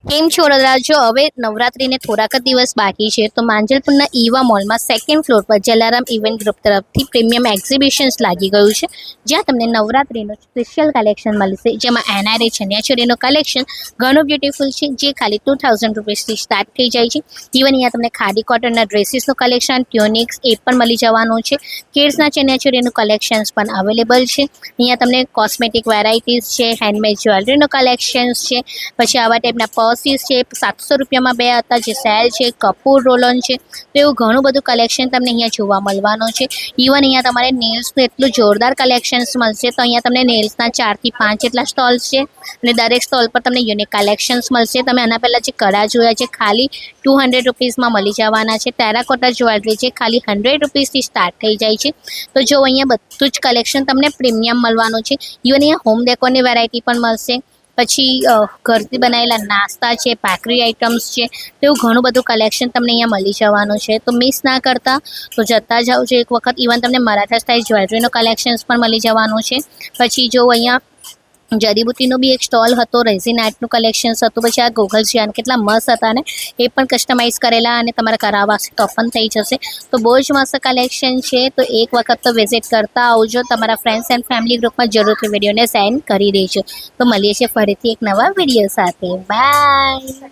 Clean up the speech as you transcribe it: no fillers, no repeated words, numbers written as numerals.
કેમ છો વડોદરા? જો હવે નવરાત્રીને થોડાક જ દિવસ બાકી છે તો માંજલપુરના ઈવા મોલમાં સેકન્ડ ફ્લોર પર જલારામ ઇવેન્ટ ગ્રુપ તરફથી પ્રીમિયમ એક્ઝિબિશન્સ લાગી ગયું છે, જ્યાં તમને નવરાત્રીનું સ્પેશિયલ કલેક્શન મળશે, જેમાં એનઆરએ ચણિયાચોળીનું કલેક્શન ઘણું બ્યુટીફુલ છે, જે ખાલી 2000 રૂપીસથી સ્ટાર્ટ થઈ જાય છે. ઇવન અહીંયા તમને ખાદી કોટનના ડ્રેસીસનું કલેક્શન, ટ્યુનિક્સ એ પણ મળી જવાનું છે. કિડ્સના ચણિયાચોળીનું કલેક્શન્સ પણ અવેલેબલ છે. અહીંયા તમને કોસ્મેટિક વેરાયટીઝ છે, હેન્ડમેડ જ્વેલરીનું કલેક્શન્સ છે, પછી આવા ટાઈપના પર્સીસ છે, 700 રૂપિયામાં બે હતા, જે સેલ છે, કપૂર રોલન છે, તો એવું ઘણું બધું કલેક્શન તમને અહીંયા જોવા મળવાનું છે. ઇવન અહીંયા તમારે નેલ્સનું એટલું જોરદાર કલેક્શન્સ મળશે, તો અહીંયા તમને નેલ્સના 4 થી 5 જેટલા સ્ટોલ્સ છે અને દરેક સ્ટોલ પર તમને યુનિક કલેક્શન્સ મળશે. તમે આના પહેલાં જે કડા જોયા છે ખાલી 200 રૂપીસમાં મળી જવાના છે. ટેરાકોટા જ્વેલરી છે, ખાલી 100 રૂપીસથી સ્ટાર્ટ થઈ જાય છે. તો જો અહીંયા બધું જ કલેક્શન તમને પ્રીમિયમ મળવાનું છે. ઇવન અહીંયા હોમ ડેકોરની વેરાયટી પણ મળશે. પછી ઘરથી બનાવેલા નાસ્તા છે, બેકરી આઇટમ્સ છે, તો એવું ઘણું બધું કલેક્શન તમને અહીંયા મળી જવાનું છે. તો મિસ ના કરતા, તો જતા જાઓ છો એક વખત. ઇવન તમને મરાઠા સ્ટાઇલ જ્વેલરીનો કલેક્શન્સ પણ મળી જવાનું છે. પછી જો અહીંયા જડીબુટ્ટીનો બી એક સ્ટોલ હતો, રેઝિન આર્ટનું કલેક્શન્સ હતું. પછી આ ગોગલ્સ જ્યાં કેટલા મસ્ત હતા ને, એ પણ કસ્ટમાઇઝ કરેલા અને તમારે કરાવવા તો પણ થઈ જશે. તો બહુ જ મસ્ત કલેક્શન છે. તો એક વખત તો વિઝિટ કરતા આવજો. તમારા ફ્રેન્ડ્સ એન્ડ ફેમિલી ગ્રુપમાં જરૂરથી વિડીયોને સેન્ડ કરી દેજો. તો મળીએ છીએ ફરીથી એક નવા વિડીયો સાથે. બાય.